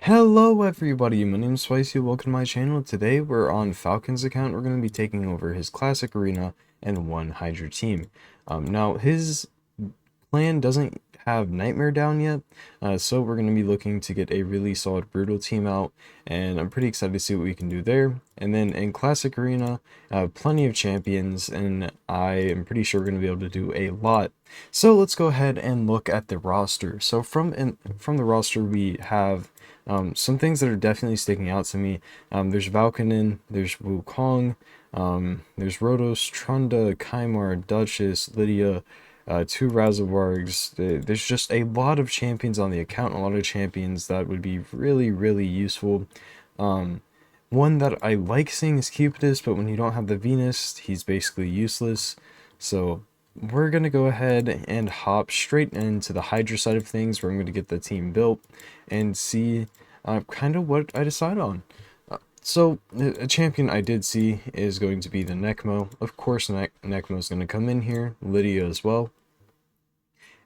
Hello everybody, my name is Spicy, welcome to my channel. Today we're on Falcon's account. We're going to be taking over his classic arena and one Hydra team. Now his plan doesn't have Nightmare down yet, so we're going to be looking to get a really solid Brutal team out, and I'm pretty excited to see what we can do there. And then in Classic Arena, plenty of champions, and I am pretty sure we're going to be able to do a lot. So let's go ahead and look at the roster. So from the roster we have some things that are definitely sticking out to me. There's Valkanen, there's Wukong, there's Rotos, Trunda, Kymar, Duchess, Lydia, two Razavargs. There's just a lot of champions on the account, a lot of champions that would be really useful. One that I like seeing is Cupidus, but when you don't have the Venus, he's basically useless. So we're going to go ahead and hop straight into the Hydra side of things, where I'm going to get the team built and see kind of what I decide on. So a champion I did see is going to be the Necmo. Of course, Necmo is going to come in here, Lydia as well.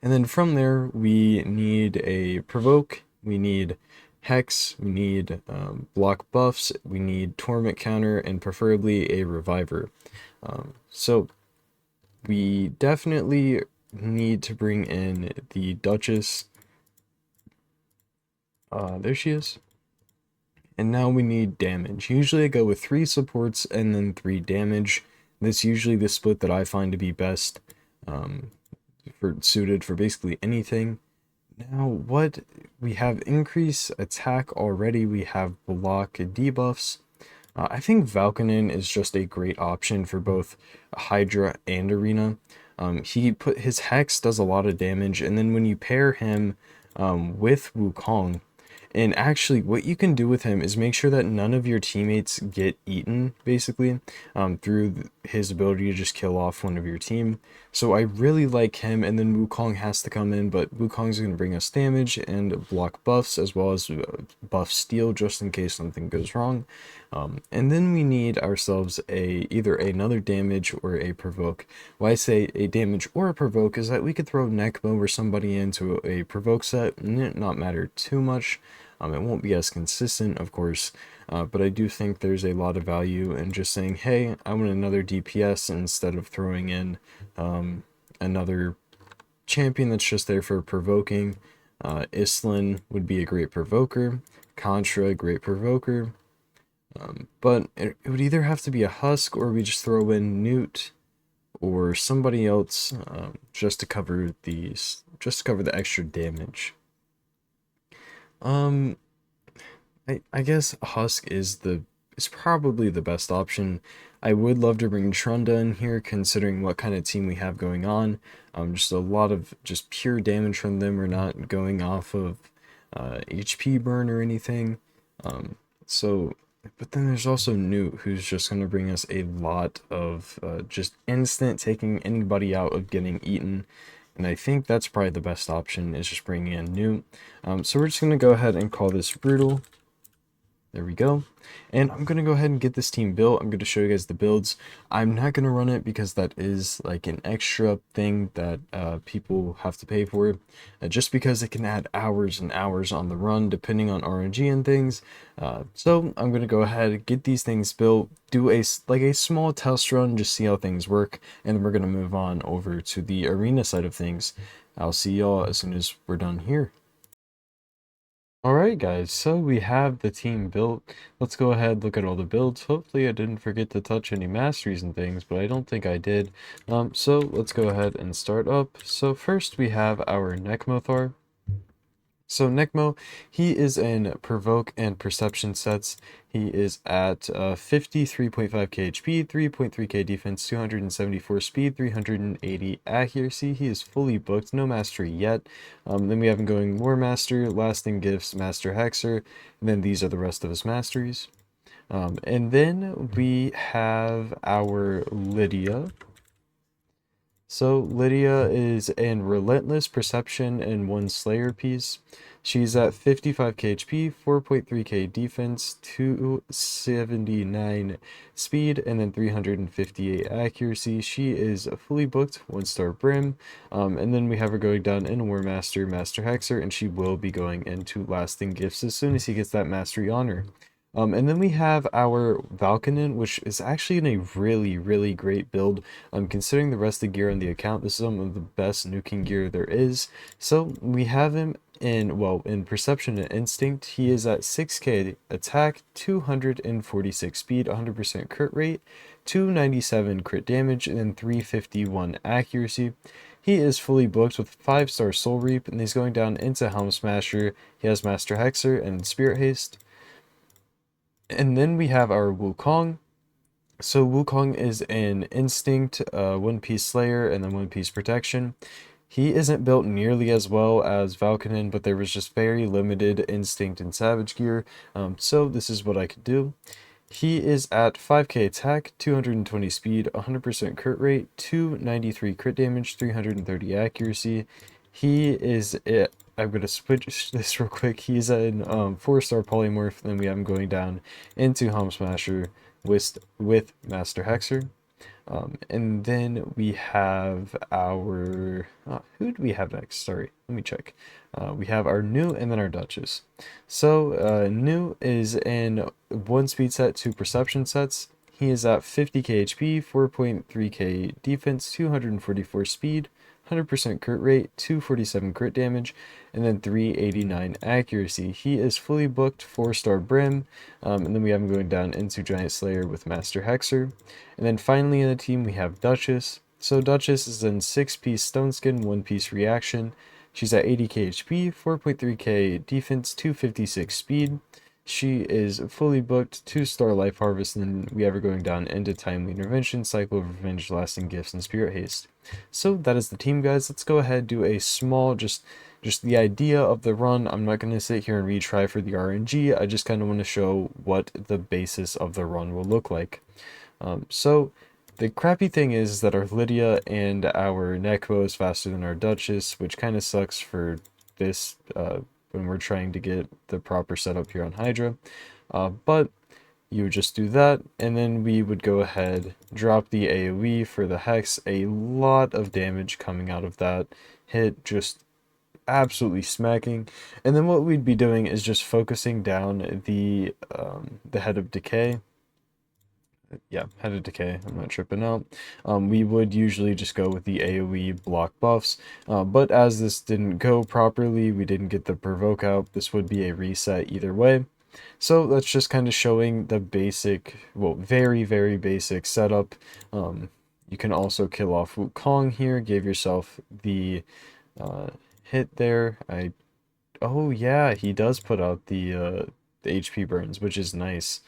And then from there, we need a Provoke, we need Hex, we need block buffs, we need Torment Counter, and preferably a Reviver. So we definitely need to bring in the Duchess. There she is. And now we need damage. Usually I go with 3 supports and then 3 damage. That's usually the split that I find to be best, suited for basically anything. Now what we have: increase attack already, we have block debuffs. I think Valkanen is just a great option for both Hydra and Arena. His Hex does a lot of damage, and then when you pair him with Wukong, and actually what you can do with him is make sure that none of your teammates get eaten, basically, through his ability to just kill off one of your team. So I really like him, and then Wukong has to come in, but Wukong's going to bring us damage and block buffs, as well as buff steal, just in case something goes wrong. And then we need ourselves either another damage or a provoke. Why I say a damage or a provoke is that we could throw Necmo or somebody into a provoke set and it not matter too much. It won't be as consistent, of course, but I do think there's a lot of value in just saying, hey, I want another DPS instead of throwing in another champion that's just there for provoking. Islin would be a great provoker, Contra, great provoker, but it would either have to be a Husk, or we just throw in Newt or somebody else, just to cover the extra damage. I guess Husk is probably the best option. I would love to bring Trunda in here, considering what kind of team we have going on. Just a lot of just pure damage from them. We're not going off of HP burn or anything. But then there's also Newt, who's just going to bring us a lot of just instant taking anybody out of getting eaten. And I think that's probably the best option, is just bringing in Newt. So we're just going to go ahead and call this Brutal. There we go. And I'm going to go ahead and get this team built. I'm going to show you guys the builds. I'm not going to run it because that is like an extra thing that people have to pay for, just because it can add hours and hours on the run depending on RNG and things. So I'm going to go ahead and get these things built, do a small test run, just see how things work, and then we're going to move on over to the arena side of things. I'll see y'all as soon as we're done here. Alright guys, so we have the team built. Let's go ahead, look at all the builds. Hopefully I didn't forget to touch any masteries and things, but I don't think I did. So let's go ahead and start up. So first we have our Necmothar. So Necmo, he is in Provoke and Perception sets. He is at 53.5k HP, 3.3k defense, 274 speed, 380 accuracy. He is fully booked, no mastery yet. Then we have him going War Master, Lasting Gifts, Master Hexer, and then these are the rest of his masteries. And then we have our Lydia. So Lydia is in Relentless Perception and 1 Slayer piece. She's at 55k HP, 4.3k defense, 279 speed, and then 358 accuracy. She is fully booked, 1-star Brim. And then we have her going down in War Master, Master Hexer, and she will be going into Lasting Gifts as soon as he gets that Mastery Honor. And then we have our Valkanen, which is actually in a really, really great build. Considering the rest of the gear on the account, this is some of the best nuking gear there is. So we have him in, well, in Perception and Instinct. He is at 6k attack, 246 speed, 100% crit rate, 297 crit damage, and then 351 accuracy. He is fully booked with 5-star Soul Reap, and he's going down into Helm Smasher. He has Master Hexer and Spirit Haste. And then we have our Wukong. So Wukong is an Instinct, 1-piece Slayer, and then 1-piece Protection. He isn't built nearly as well as Valkanen, but there was just very limited Instinct and Savage gear, so this is what I could do. He is at 5k attack, 220 speed, 100% crit rate, 293 crit damage, 330 accuracy. He is it. I'm going to switch this real quick. He's an 4-star polymorph, then we have him going down into Helm Smasher with Master Hexer. And then we have our, who do we have next? Sorry, let me check. We have our New and then our Duchess. So New is in 1 speed set, 2 perception sets. He is at 50k HP, 4.3k defense, 244 speed, 100% crit rate, 247 crit damage, and then 389 accuracy. He is fully booked, 4-star Brim, and then we have him going down into Giant Slayer with Master Hexer. And then finally in the team we have Duchess. So Duchess is in 6-piece Stone Skin, 1-piece Reaction. She's at 80k HP, 4.3k defense, 256 speed. She is fully booked, 2-star Life Harvest, and then we have her going down into Timely Intervention, Cycle of Revenge, Lasting Gifts, and Spirit Haste. So that is the team, guys. Let's go ahead, do a small, just the idea of the run. I'm not going to sit here and retry for the RNG. I just kind of want to show what the basis of the run will look like. So the crappy thing is that our Lydia and our Nekbo is faster than our Duchess, which kind of sucks for this when we're trying to get the proper setup here on Hydra. But you would just do that, and then we would go ahead, drop the AoE for the Hex. A lot of damage coming out of that hit, just absolutely smacking. And then what we'd be doing is just focusing down the Head of Decay. Yeah, Head of Decay, I'm not tripping out. We would usually just go with the AoE block buffs, but as this didn't go properly, we didn't get the provoke out, this would be a reset either way. So that's just kind of showing the basic, well, very, very basic setup. You can also kill off Wukong here, give yourself the hit there. Oh yeah, he does put out the HP burns, which is nice.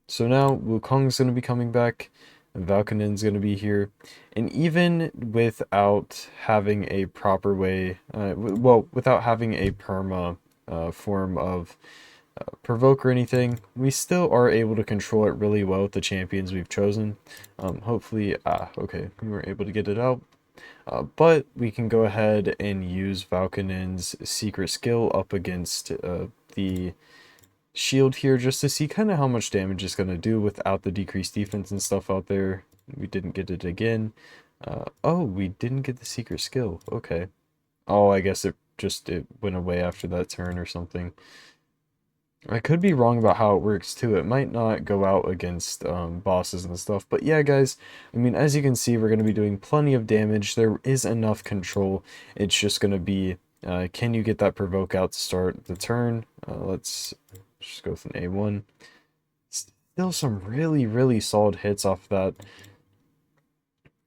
So now Wukong's going to be coming back, and Valkanen's going to be here, and even without having a proper way, well, without having a perma form of provoke or anything, we still are able to control it really well with the champions we've chosen. Hopefully, okay, we were able to get it out. But we can go ahead and use Valkanen's secret skill up against the shield here just to see kind of how much damage it's going to do without the decreased defense and stuff out there. We didn't get it again. Oh, we didn't get the secret skill. Okay. Oh, I guess it went away after that turn or something. I could be wrong about how it works too. It might not go out against bosses and stuff. But yeah, guys, I mean, as you can see, we're going to be doing plenty of damage. There is enough control. It's just going to be, can you get that provoke out to start the turn? Let's just go with an A1. Still some really, really solid hits off that.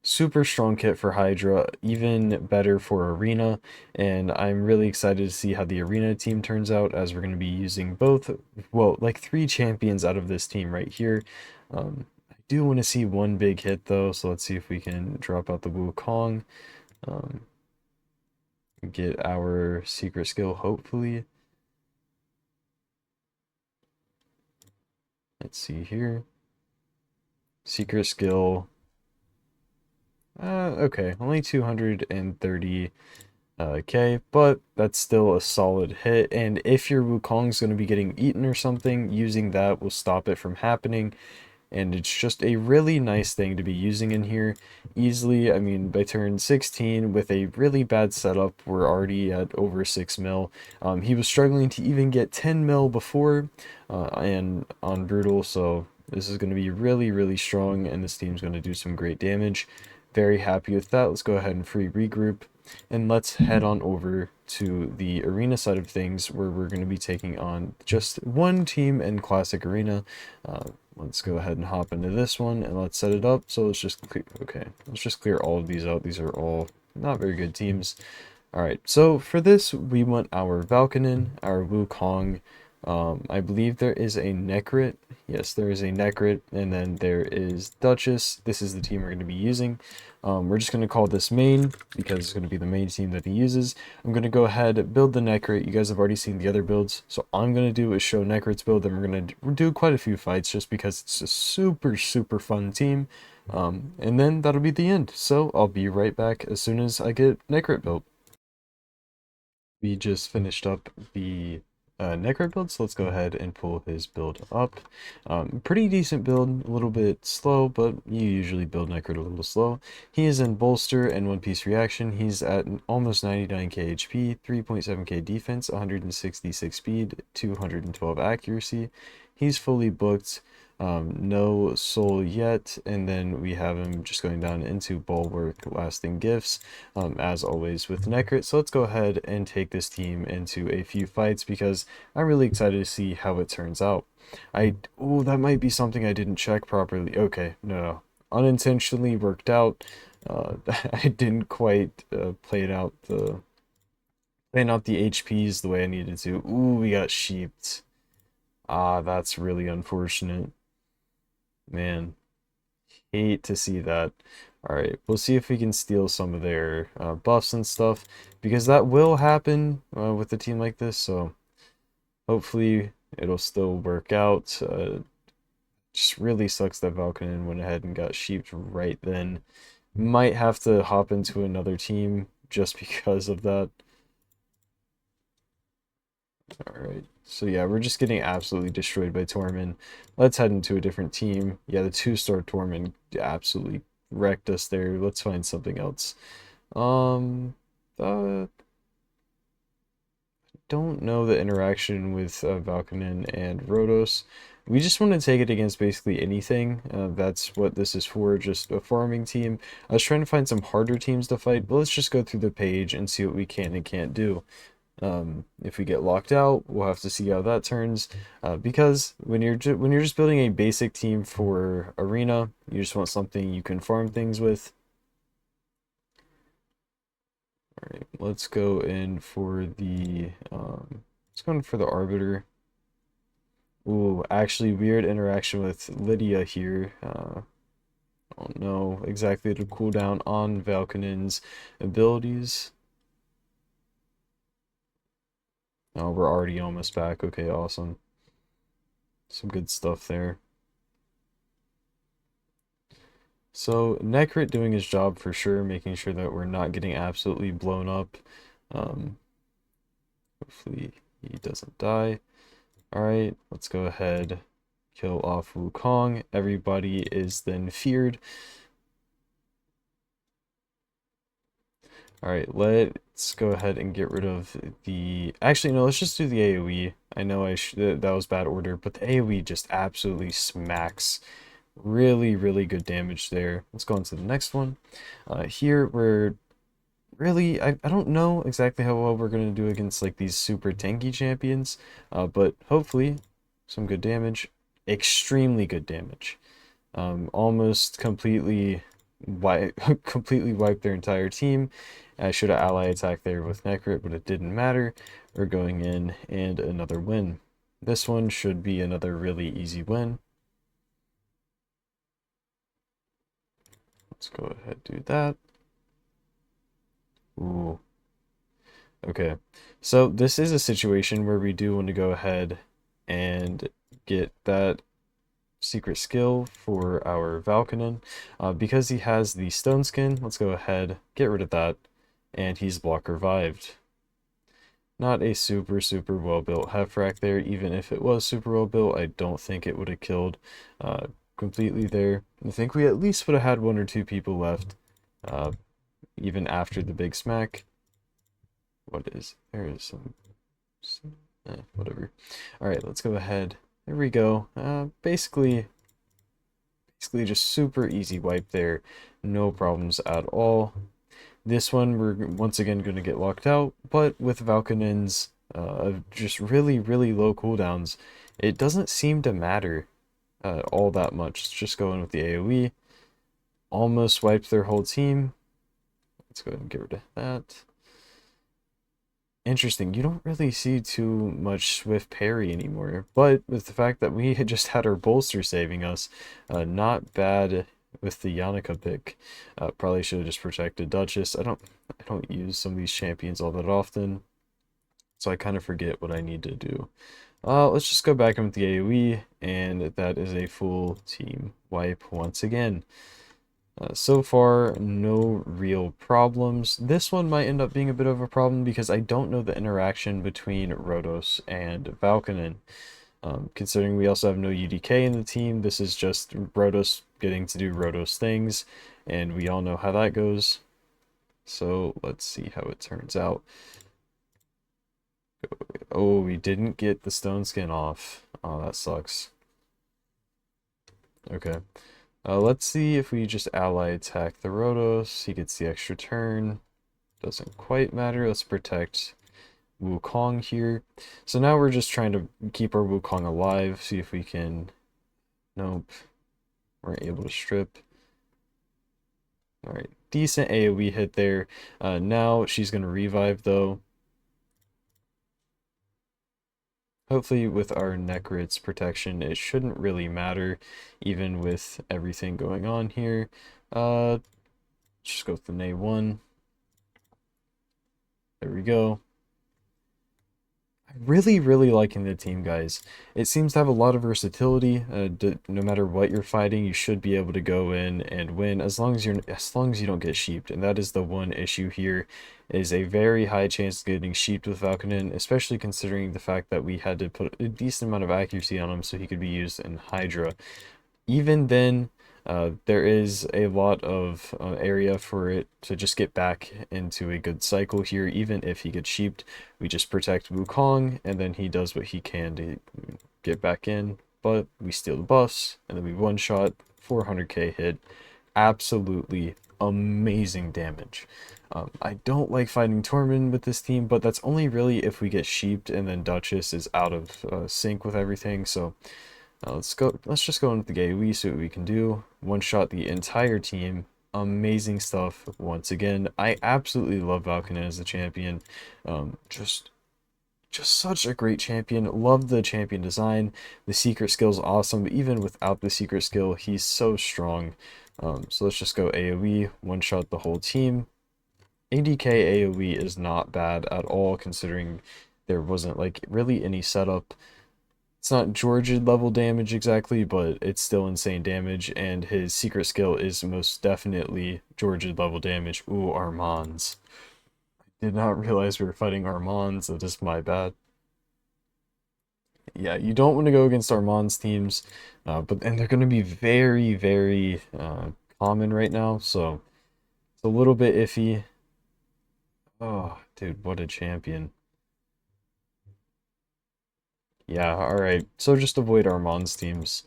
Super strong kit for Hydra, even better for Arena, and I'm really excited to see how the Arena team turns out, as we're going to be using both, well, like 3 champions out of this team right here. I do want to see one big hit though, so let's see if we can drop out the Wukong, get our secret skill hopefully. Let's see here. Secret skill. Okay, only 230 K, but that's still a solid hit. And if your Wukong's going to be getting eaten or something, using that will stop it from happening. And it's just a really nice thing to be using in here easily. I mean, by turn 16 with a really bad setup, we're already at over 6 mil. He was struggling to even get 10 mil before and on Brutal, so this is going to be really, really strong, and this team's going to do some great damage. Very happy with that. Let's go ahead and free regroup, and let's head on over to the arena side of things, where we're going to be taking on just one team in Classic Arena. Let's go ahead and hop into this one, and let's set it up. So let's just clear, okay, let's just clear all of these out. These are all not very good teams. All right, so for this, we want our Valkanen, our Wukong. I believe there is a Necrit. Yes, there is a Necrit, and then there is Duchess. This is the team we're going to be using. We're just going to call this main because it's going to be the main team that he uses. I'm going to go ahead, build the Necrit. You guys have already seen the other builds, so all I'm going to do is show Necrit's build, and we're going to do quite a few fights just because it's a super, super fun team. And then that'll be the end. So I'll be right back as soon as I get Necrit built. We just finished up the Necro build, so let's go ahead and pull his build up. Pretty decent build, a little bit slow, but you usually build Necro a little slow. He is in Bolster and One Piece Reaction. He's at almost 99k HP, 3.7k defense, 166 speed, 212 accuracy. He's fully booked. No soul yet, and then we have him just going down into Bulwark, Lasting Gifts, as always with Necrit. So let's go ahead and take this team into a few fights because I'm really excited to see how it turns out. Oh, that might be something I didn't check properly. Okay, no, unintentionally worked out. I didn't quite plan out the HPs the way I needed to. Ooh, we got sheeped. Ah, that's really unfortunate. Man, hate to see that. Alright, we'll see if we can steal some of their buffs and stuff, because that will happen with a team like this, so hopefully it'll still work out. Just really sucks that Valkanen went ahead and got sheeped right then. Might have to hop into another team just because of that. Alright, so yeah, we're just getting absolutely destroyed by Tormund. Let's head into a different team. Yeah, the 2-star Tormund absolutely wrecked us there. Let's find something else. Uh, don't know the interaction with Valkanen and Rhodos. We just want to take it against basically anything. That's what this is for, just a farming team. I was trying to find some harder teams to fight, but let's just go through the page and see what we can and can't do. If we get locked out, we'll have to see how that turns. Because when you're just building a basic team for arena, you just want something you can farm things with. All right, let's go in for the let's go in for the Arbiter. Ooh, actually weird interaction with Lydia here. I don't know exactly the cooldown on Valkanen's abilities. Oh, we're already almost back. Okay, awesome. Some good stuff there. So, Necrit doing his job for sure, making sure that we're not getting absolutely blown up. Hopefully he doesn't die. Alright, let's go ahead, kill off Wukong. Everybody is then feared. Alright, let's go ahead and get rid of the... Actually, no, let's just do the AoE. I know that was bad order, but the AoE just absolutely smacks. Really, really good damage there. Let's go on to the next one. Here, we're really... I don't know exactly how well we're going to do against like these super tanky champions, but hopefully some good damage. Extremely good damage. Almost completely completely wiped their entire team. I should have ally attacked there with Necrit, but it didn't matter. We're going in and another win. This one should be another really easy win. Let's go ahead and do that. Ooh. Okay. So this is a situation where we do want to go ahead and get that secret skill for our Valkanen. Because he has the stone skin, let's go ahead, get rid of that, and he's block revived. Not a super well built Hefrak there. Even if it was super well built, I don't think it would have killed completely there. I think we at least would have had 1 or 2 people left, even after the big smack. There is whatever. Alright, let's go ahead. There we go. Basically just super easy wipe there. No problems at all. This one, we're once again going to get locked out, but with Valkanen's just really low cooldowns, it doesn't seem to matter all that much. Let's just go in with the AoE. Almost wiped their whole team. Let's go ahead and get rid of that. Interesting, you don't really see too much swift parry anymore, but with the fact that we had just had our bolster saving us, not bad with the Yannicka pick. Probably should have just protected Duchess. I don't use some of these champions all that often, so I kind of forget what I need to do. Let's just go back in with the AoE, and that is a full team wipe once again. So far, no real problems. This one might end up being a bit of a problem because I don't know the interaction between Rhodos and Valkanen. Considering we also have no UDK in the team, this is just Rhodos getting to do Rhodos things, and we all know how that goes. So let's see how it turns out. Oh, we didn't get the stone skin off. Oh, that sucks. Okay. Let's see if we just ally attack the Rhodos. He gets the extra turn. Doesn't quite matter. Let's protect Wukong here. So now we're just trying to keep our Wukong alive. See if we can... Nope. We're able to strip. Alright. Decent AoE hit there. Now she's going to revive though. Hopefully with our Necrit's protection, it shouldn't really matter, even with everything going on here. Just go with the A1. There we go. I'm really liking the team, guys. It seems to have a lot of versatility. No matter what you're fighting, you should be able to go in and win as long as you don't get sheeped. And that is the one issue here, is a very high chance of getting sheeped with Valkanen, especially considering the fact that we had to put a decent amount of accuracy on him so he could be used in Hydra. Even then, there is a lot of area for it to just get back into a good cycle here. Even if he gets sheeped, we just protect Wukong, and then he does what he can to get back in. But we steal the buffs, and then we one-shot, 400k hit. Absolutely amazing damage. I don't like fighting Tormund with this team, but that's only really if we get sheeped and then Duchess is out of sync with everything, so... let's just go in with the AoE, see what we can do. One-shot the entire team. Amazing stuff once again. I absolutely love Valkanen as the champion. Just such a great champion. Love the champion design. The secret skill is awesome, but even without the secret skill, he's so strong. So let's just go AoE, one-shot the whole team. 80k AoE is not bad at all, considering there wasn't like really any setup. It's not Georgia level damage exactly, but it's still insane damage, and his secret skill is most definitely Georgia level damage. Ooh, Armands. I did not realize we were fighting Armands, that is my bad. Yeah, you don't want to go against Armands teams, and they're going to be very common right now, so it's a little bit iffy. Oh, dude, what a champion. Yeah, alright. So just avoid Armand's teams.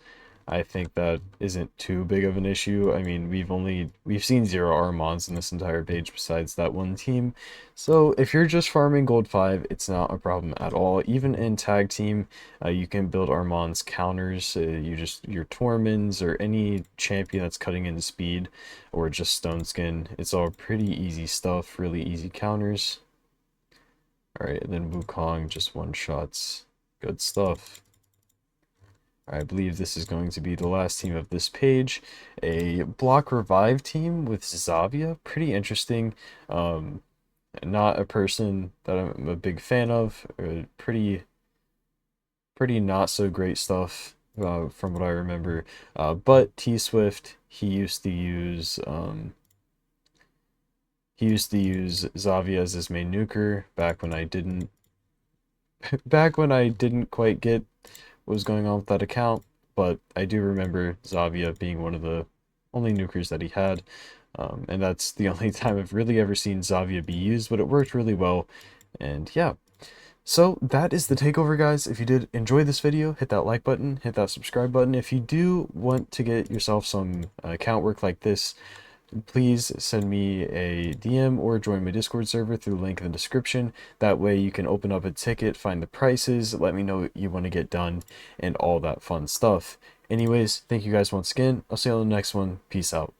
I think that isn't too big of an issue. I mean, we've seen 0 Armands in this entire page besides that one team. So if you're just farming gold 5, it's not a problem at all. Even in tag team, you can build Armand's counters. Your Torments or any champion that's cutting into speed, or just Stone Skin. It's all pretty easy stuff, really easy counters. Alright, and then Wukong just one-shots. Good stuff. I believe this is going to be the last team of this page. A block revive team with Zavia. Pretty interesting. Not a person that I'm a big fan of. Pretty not so great stuff. from what I remember. But T Swift, he used to use Zavia as his main nuker back when I didn't quite get what was going on with that account. But I do remember Zavia being one of the only nukers that he had. And that's the only time I've really ever seen Zavia be used, but it worked really well. And yeah, so that is the takeover, guys. If you did enjoy this video, hit that like button, hit that subscribe button. If you do want to get yourself some account work like this, please send me a DM or join my Discord server through the link in the description. That way you can open up a ticket, find the prices, let me know what you want to get done, and all that fun stuff. Anyways, thank you guys once again. I'll see you on the next one. Peace out.